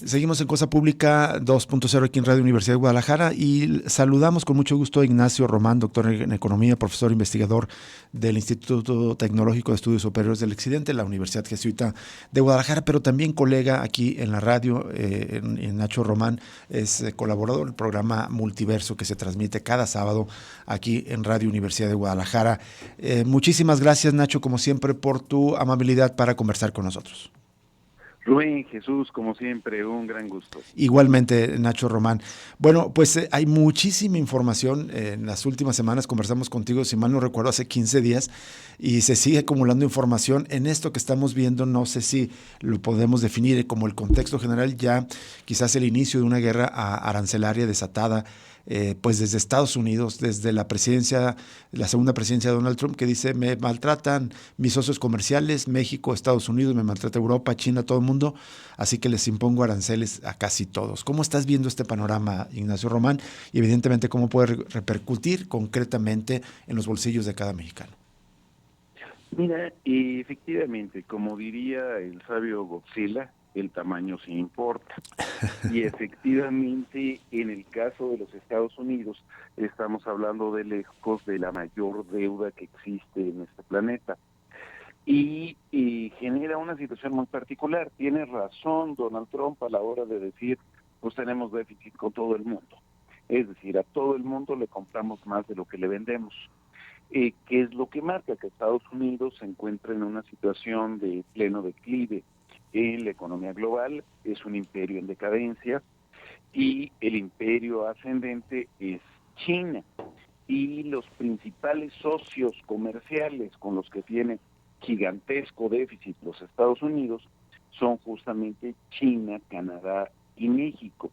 Seguimos en Cosa Pública 2.0 aquí en Radio Universidad de Guadalajara y saludamos con mucho gusto a Ignacio Román, doctor en Economía, profesor investigador del Instituto Tecnológico de Estudios Superiores del Occidente, la Universidad Jesuita de Guadalajara, pero también colega aquí en la radio. Nacho Román es colaborador del programa Multiverso que se transmite cada sábado aquí en Radio Universidad de Guadalajara. Muchísimas gracias, Nacho, como siempre, por tu amabilidad para conversar con nosotros. Rubén, Jesús, como siempre, un gran gusto. Igualmente, Nacho Román. Bueno, pues hay muchísima información. En las últimas semanas conversamos contigo, si mal no recuerdo, hace 15 días, y se sigue acumulando información. En esto que estamos viendo, no sé si lo podemos definir como el contexto general, ya quizás el inicio de una guerra arancelaria desatada, pues desde Estados Unidos, desde la segunda presidencia de Donald Trump, que dice: me maltratan mis socios comerciales, México, Estados Unidos, me maltrata Europa, China, todo el mundo, así que les impongo aranceles a casi todos. ¿Cómo estás viendo este panorama, Ignacio Román? Y evidentemente, ¿cómo puede repercutir concretamente en los bolsillos de cada mexicano? Mira, efectivamente, como diría el sabio Godzilla, el tamaño sí importa. Y efectivamente, en el caso de los Estados Unidos, estamos hablando de lejos de la mayor deuda que existe en este planeta. Y genera una situación muy particular. Tiene razón Donald Trump a la hora de decir, pues tenemos déficit con todo el mundo. Es decir, a todo el mundo le compramos más de lo que le vendemos. Que es lo que marca que Estados Unidos se encuentra en una situación de pleno declive en la economía global, es un imperio en decadencia, y el imperio ascendente es China. Y los principales socios comerciales con los que tiene gigantesco déficit los Estados Unidos son justamente China, Canadá y México.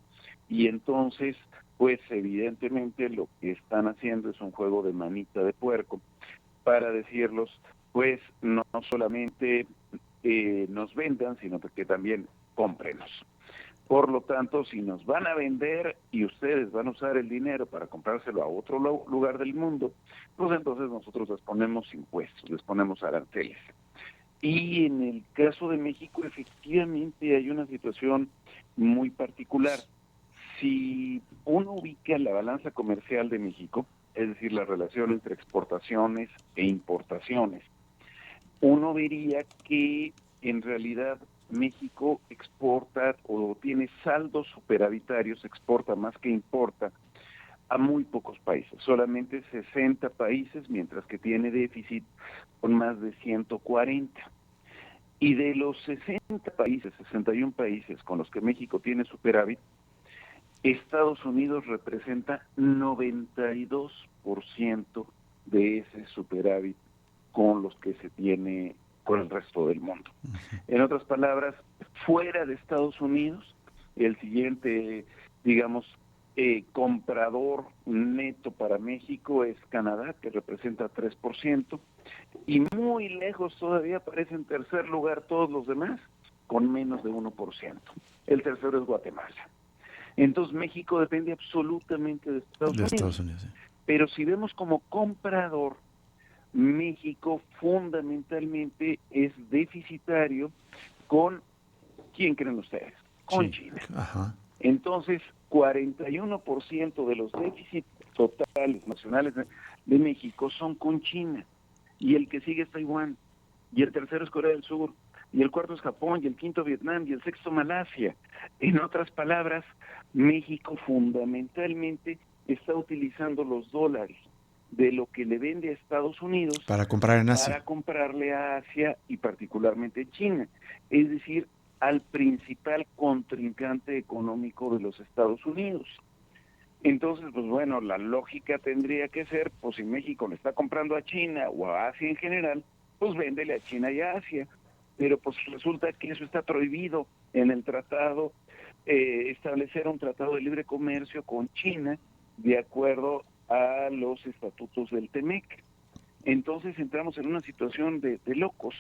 Y entonces, pues evidentemente lo que están haciendo es un juego de manita de puerco para decirlos, pues no solamente nos vendan, sino que también cómprenos. Por lo tanto, si nos van a vender y ustedes van a usar el dinero para comprárselo a otro lugar del mundo, pues entonces nosotros les ponemos impuestos, les ponemos aranceles. Y en el caso de México, efectivamente hay una situación muy particular. Si uno ubica la balanza comercial de México, es decir, la relación entre exportaciones e importaciones, uno vería que en realidad México exporta o tiene saldos superavitarios, exporta más que importa, a muy pocos países, solamente 60 países, mientras que tiene déficit con más de 140. Y de los 60 países, 61 países con los que México tiene superávit, Estados Unidos representa 92% de ese superávit con los que se tiene con el resto del mundo. En otras palabras, fuera de Estados Unidos, el siguiente, digamos, comprador neto para México es Canadá, que representa 3%, y muy lejos todavía aparece en tercer lugar todos los demás, con menos de 1%. El tercero es Guatemala. Entonces México depende absolutamente de Estados Unidos. Sí. Pero si vemos como comprador, México fundamentalmente es deficitario con, ¿quién creen ustedes? Con China. Ajá. Entonces, 41% de los déficits totales nacionales de México son con China. Y el que sigue es Taiwán. Y el tercero es Corea del Sur. Y el cuarto es Japón. Y el quinto Vietnam. Y el sexto Malasia. En otras palabras, México fundamentalmente está utilizando los dólares de lo que le vende a Estados Unidos para comprar en Asia, para comprarle a Asia y particularmente a China, es decir, al principal contrincante económico de los Estados Unidos. Entonces, pues bueno, la lógica tendría que ser, pues si México le está comprando a China o a Asia en general, pues véndele a China y a Asia, pero pues resulta que eso está prohibido en el tratado, establecer un tratado de libre comercio con China de acuerdo a los estatutos del TEMEC. Entonces entramos en una situación de locos,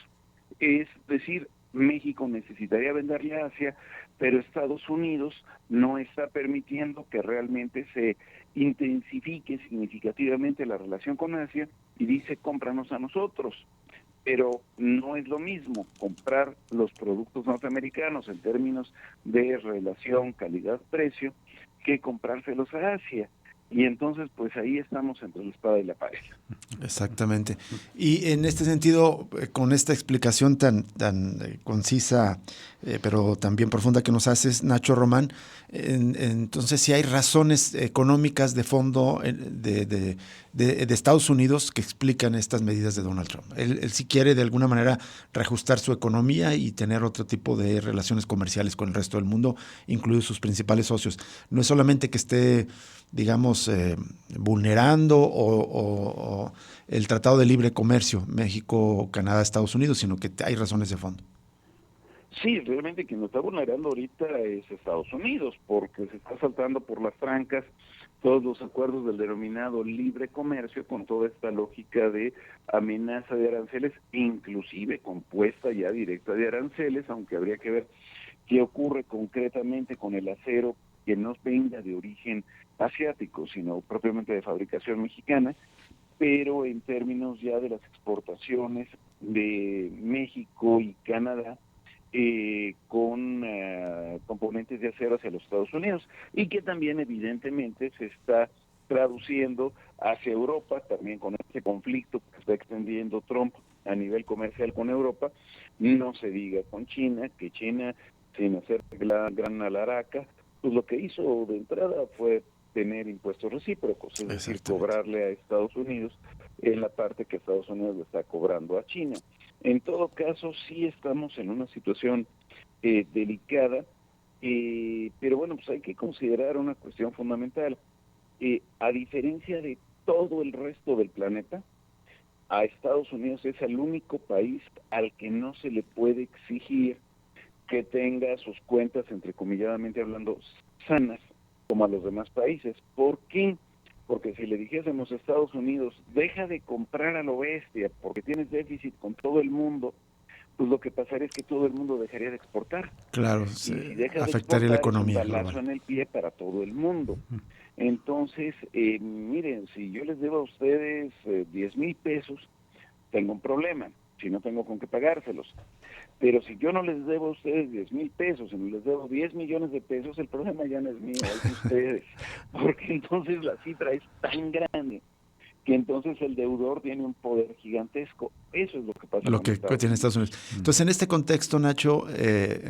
es decir, México necesitaría venderle a Asia, pero Estados Unidos no está permitiendo que realmente se intensifique significativamente la relación con Asia y dice, cómpranos a nosotros. pero no es lo mismo comprar los productos norteamericanos en términos de relación calidad-precio que comprárselos a Asia. Y entonces, pues ahí estamos entre la espada y la pared. Exactamente. Y en este sentido, con esta explicación tan concisa, pero también profunda que nos haces, Nacho Román, entonces si hay razones económicas de fondo de Estados Unidos que explican estas medidas de Donald Trump. Él sí quiere de alguna manera reajustar su economía y tener otro tipo de relaciones comerciales con el resto del mundo, incluidos sus principales socios. No es solamente que esté, digamos, vulnerando o el Tratado de Libre Comercio México, Canadá, Estados Unidos, sino que hay razones de fondo. Sí, realmente quien lo está vulnerando ahorita es Estados Unidos, porque se está saltando por las trancas todos los acuerdos del denominado libre comercio con toda esta lógica de amenaza de aranceles, inclusive con puesta ya directa de aranceles, aunque habría que ver qué ocurre concretamente con el acero que no venga de origen asiático, sino propiamente de fabricación mexicana, pero en términos ya de las exportaciones de México y Canadá, con componentes de acero hacia los Estados Unidos, y que también evidentemente se está traduciendo hacia Europa, también con este conflicto que está extendiendo Trump a nivel comercial con Europa, no se diga con China, que China, sin hacer la gran alaraca, pues lo que hizo de entrada fue tener impuestos recíprocos, es decir, cobrarle a Estados Unidos en la parte que Estados Unidos le está cobrando a China. En todo caso, sí estamos en una situación delicada, pero bueno, pues hay que considerar una cuestión fundamental. A diferencia de todo el resto del planeta, a Estados Unidos es el único país al que no se le puede exigir que tenga sus cuentas, entrecomilladamente hablando, sanas, como a los demás países. ¿Por qué? Porque si le dijésemos a Estados Unidos, deja de comprar a lo bestia porque tienes déficit con todo el mundo, pues lo que pasaría es que todo el mundo dejaría de exportar. Claro, Y si deja de afectaría la exportar es un economía balazo global. en el pie para todo el mundo. Entonces, miren, si yo les debo a ustedes 10,000 pesos, tengo un problema, si no tengo con qué pagárselos. Pero si yo no les debo a ustedes 10,000 pesos, sino les debo 10 millones de pesos, el problema ya no es mío, es de ustedes. Porque entonces la cifra es tan grande que entonces el deudor tiene un poder gigantesco. Eso es lo que pasa Lo con que Estados tiene Estados Unidos. Unidos. Entonces, en este contexto, Nacho,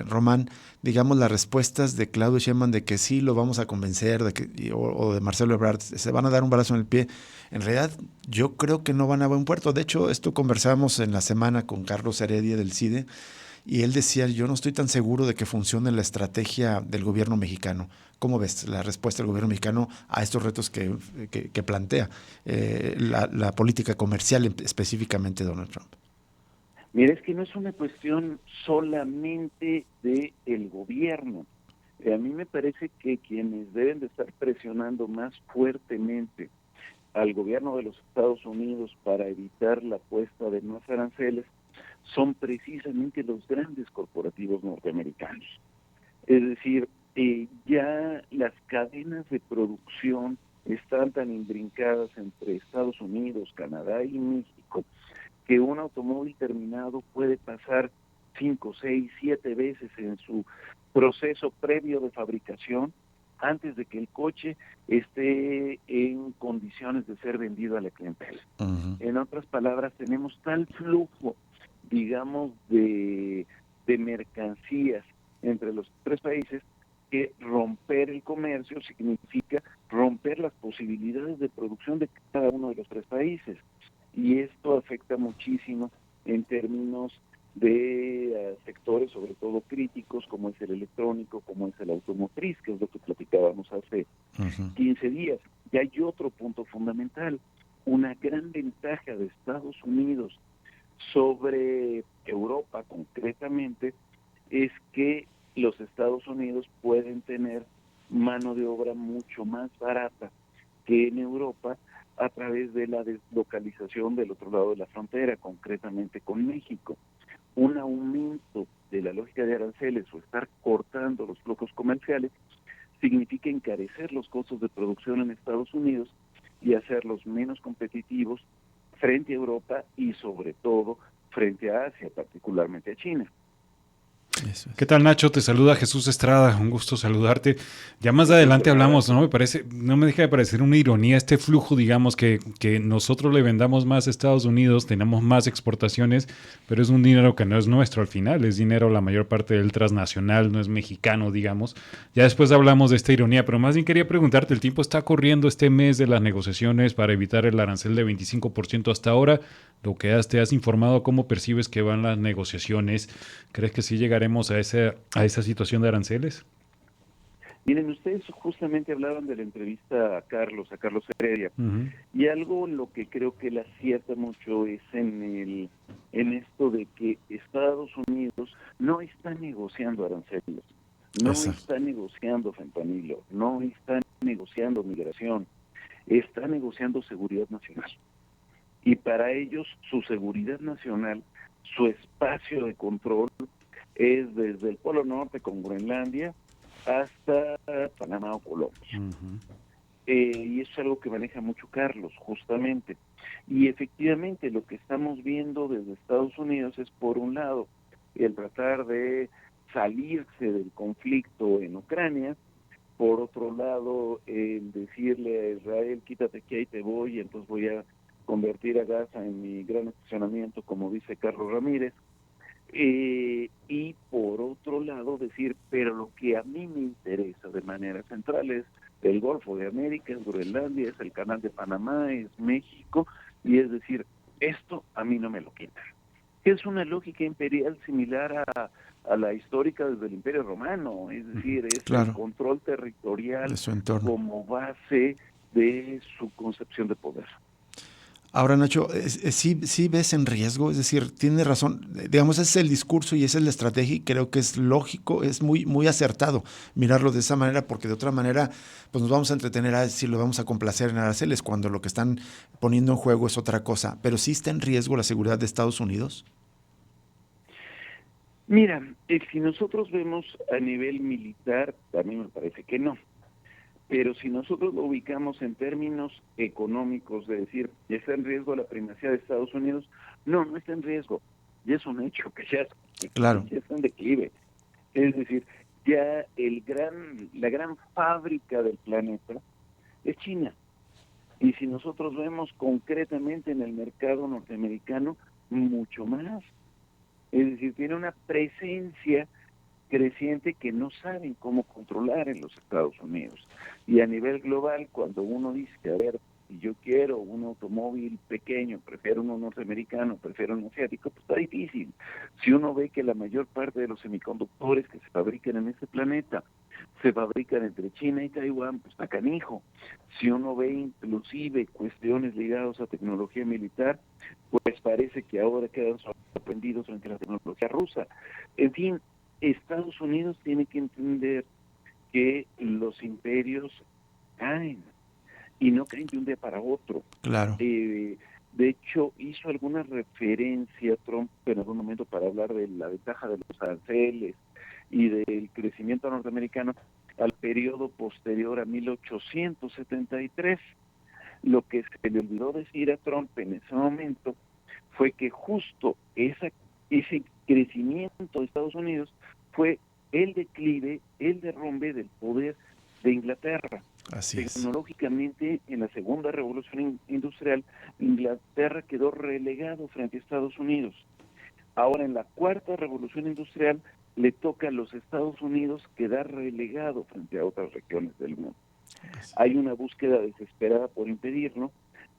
Román, digamos, las respuestas de Claudio Sheinbaum de que sí lo vamos a convencer, o de Marcelo Ebrard, se van a dar un balazo en el pie, en realidad yo creo que no van a buen puerto. De hecho, esto conversamos en la semana con Carlos Heredia del CIDE, y él decía, yo no estoy tan seguro de que funcione la estrategia del gobierno mexicano. ¿Cómo ves la respuesta del gobierno mexicano a estos retos que plantea la política comercial, específicamente Donald Trump? Mira, es que no es una cuestión solamente del gobierno. A mí me parece que quienes deben de estar presionando más fuertemente al gobierno de los Estados Unidos para evitar la puesta de más aranceles son precisamente los grandes corporativos norteamericanos. Es decir, ya las cadenas de producción están tan imbrincadas entre Estados Unidos, Canadá y México, que un automóvil terminado puede pasar 5, 6, 7 veces en su proceso previo de fabricación antes de que el coche esté en condiciones de ser vendido a la clientela. Uh-huh. En otras palabras, tenemos tal flujo, digamos, de mercancías entre los tres países que romper el comercio significa romper las posibilidades de producción de cada uno de los tres países. Y esto afecta muchísimo en términos de sectores, sobre todo críticos, como es el electrónico, como es el automotriz, que es lo que platicábamos hace 15 días. Y hay otro punto fundamental, una gran ventaja de Estados Unidos sobre Europa concretamente, es que los Estados Unidos pueden tener mano de obra mucho más barata que en Europa a través de la deslocalización del otro lado de la frontera, concretamente con México. Un aumento de la lógica de aranceles o estar cortando los flujos comerciales significa encarecer los costos de producción en Estados Unidos y hacerlos menos competitivos frente a Europa y sobre todo frente a Asia, particularmente a China. Eso es. ¿Qué tal, Nacho? Te saluda Jesús Estrada, un gusto saludarte. Ya más adelante hablamos, ¿no? No me deja de parecer una ironía este flujo, digamos, que nosotros le vendamos más a Estados Unidos, tenemos más exportaciones, pero es un dinero que no es nuestro al final, es dinero la mayor parte del transnacional, no es mexicano, digamos. Ya después hablamos de esta ironía, pero más bien quería preguntarte, el tiempo está corriendo este mes de las negociaciones para evitar el arancel de 25% hasta ahora. Lo que te has informado, ¿cómo percibes que van las negociaciones? ¿Crees que sí llegaremos a esa situación de aranceles? Miren, ustedes justamente hablaban de la entrevista a Carlos Heredia, y algo en lo que creo que él acierta mucho es en esto de que Estados Unidos no está negociando aranceles, no está negociando fentanilo, no está negociando migración, está negociando seguridad nacional. Y para ellos su seguridad nacional, su espacio de control es desde el Polo Norte con Groenlandia hasta Panamá o Colombia. Y eso es algo que maneja mucho Carlos, justamente. Y efectivamente lo que estamos viendo desde Estados Unidos es, por un lado, el tratar de salirse del conflicto en Ucrania, por otro lado, el decirle a Israel, quítate que ahí te voy, y entonces voy a convertir a Gaza en mi gran estacionamiento, como dice Carlos Ramírez, y por otro lado decir, pero lo que a mí me interesa de manera central es el Golfo de América, es Groenlandia, es el Canal de Panamá, es México, y es decir, esto a mí no me lo quitan. Es una lógica imperial similar a la histórica desde el Imperio Romano, es decir, es el control territorial de su entorno como base de su concepción de poder. Ahora, Nacho, ¿sí ves en riesgo? Es decir, tiene razón, digamos, ese es el discurso y esa es la estrategia, y creo que es lógico, es muy, muy acertado mirarlo de esa manera, porque de otra manera pues nos vamos a entretener a decir, lo vamos a complacer en aranceles, cuando lo que están poniendo en juego es otra cosa. ¿Pero sí está en riesgo la seguridad de Estados Unidos? Mira, si nosotros vemos a nivel militar, a mí me parece que no. Pero si nosotros lo ubicamos en términos económicos, de decir, ¿ya está en riesgo la primacía de Estados Unidos? No, no está en riesgo. Ya es un hecho que ya está en declive. Es decir, ya la gran fábrica del planeta es China. Y si nosotros vemos concretamente en el mercado norteamericano, mucho más. Es decir, tiene una presencia creciente que no saben cómo controlar en los Estados Unidos. Y a nivel global, cuando uno dice que, a ver, si yo quiero un automóvil pequeño, prefiero uno norteamericano, prefiero un asiático, pues está difícil. Si uno ve que la mayor parte de los semiconductores que se fabrican en este planeta se fabrican entre China y Taiwán, pues está canijo. Si uno ve inclusive cuestiones ligadas a tecnología militar, pues parece que ahora quedan sorprendidos frente a la tecnología rusa. En fin, Estados Unidos tiene que entender que los imperios caen, y no caen de un día para otro. Claro. De hecho, hizo alguna referencia Trump en algún momento para hablar de la ventaja de los aranceles y del crecimiento norteamericano al periodo posterior a 1873. Lo que se le olvidó decir a Trump en ese momento fue que justo ese crecimiento de Estados Unidos fue el declive, el derrumbe del poder de Inglaterra. Así es. Tecnológicamente, en la segunda revolución industrial, Inglaterra quedó relegado frente a Estados Unidos. Ahora, en la cuarta revolución industrial, le toca a los Estados Unidos quedar relegado frente a otras regiones del mundo. Hay una búsqueda desesperada por impedirlo,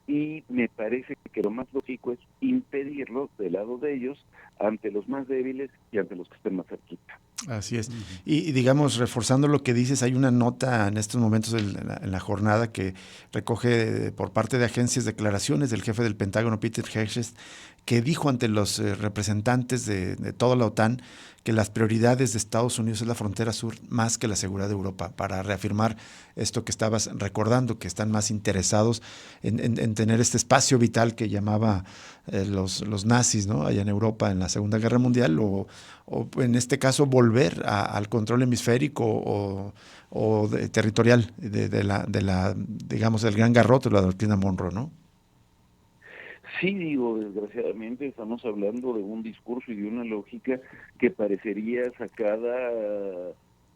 y me parece que lo más lógico es impedirlo del lado de ellos, ante los más débiles y ante los que estén más cerquita. Así es. Y digamos, reforzando lo que dices, hay una nota en estos momentos en la jornada que recoge por parte de agencias declaraciones del jefe del Pentágono, Peter Hegseth, que dijo ante los representantes de toda la OTAN que las prioridades de Estados Unidos es la frontera sur más que la seguridad de Europa, para reafirmar esto que estabas recordando, que están más interesados en tener este espacio vital que llamaba los nazis, ¿no?, allá en Europa en la Segunda Guerra Mundial, o en este caso volver al control hemisférico o territorial de la digamos, el gran garrote de la doctrina Monroe, ¿no? Sí, digo, desgraciadamente estamos hablando de un discurso y de una lógica que parecería sacada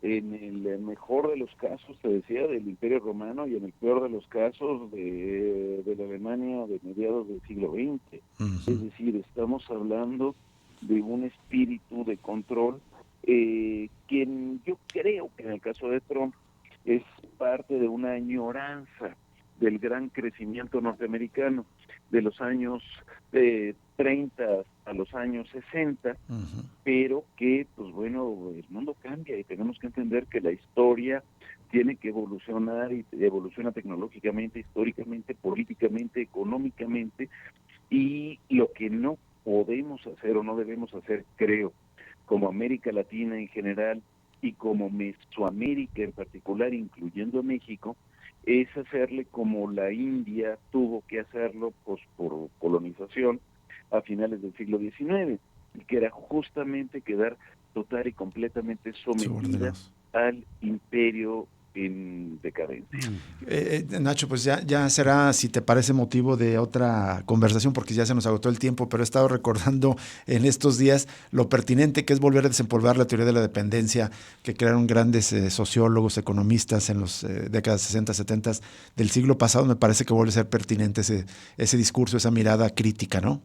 en el mejor de los casos, te decía, del Imperio Romano y en el peor de los casos de la Alemania de mediados del siglo XX. Es decir, estamos hablando de un espíritu de control que yo creo que en el caso de Trump es parte de una añoranza del gran crecimiento norteamericano de los años 30 a los años 60, pero que, pues bueno, el mundo cambia y tenemos que entender que la historia tiene que evolucionar y evoluciona tecnológicamente, históricamente, políticamente, económicamente, y lo que no podemos hacer o no debemos hacer, creo, como América Latina en general y como Mesoamérica en particular, incluyendo México, es hacerle como la India tuvo que hacerlo pues, por colonización a finales del siglo XIX, que era justamente quedar total y completamente sometida al imperio en decadencia. Nacho, pues ya será, si te parece, motivo de otra conversación, porque ya se nos agotó el tiempo, pero he estado recordando en estos días lo pertinente que es volver a desempolvar la teoría de la dependencia que crearon grandes sociólogos, economistas en las décadas 60, 70 del siglo pasado. Me parece que vuelve a ser pertinente ese discurso, esa mirada crítica, ¿no?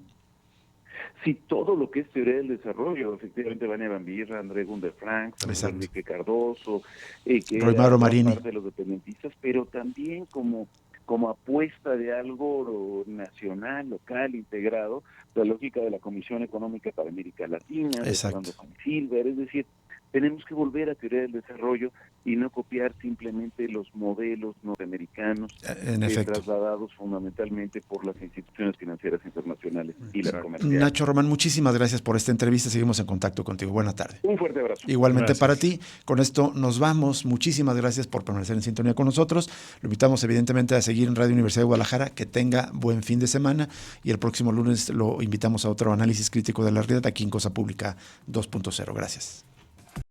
Sí, todo lo que es teoría del desarrollo, efectivamente, Vania Van Birra, André Gunder Frank, Enrique Cardoso, que Roymaro Marini, parte de los dependentistas, pero también como apuesta de algo nacional, local, integrado, la lógica de la Comisión Económica para América Latina, de Fernando Silver, es decir, tenemos que volver a teoría del desarrollo y no copiar simplemente los modelos norteamericanos trasladados fundamentalmente por las instituciones financieras internacionales y las comerciales. Nacho Román, muchísimas gracias por esta entrevista. Seguimos en contacto contigo. Buena tarde. Un fuerte abrazo. Igualmente para ti. Con esto nos vamos. Muchísimas gracias por permanecer en sintonía con nosotros. Lo invitamos evidentemente a seguir en Radio Universidad de Guadalajara. Que tenga buen fin de semana y el próximo lunes lo invitamos a otro análisis crítico de la realidad aquí en Cosa Pública 2.0. Gracias.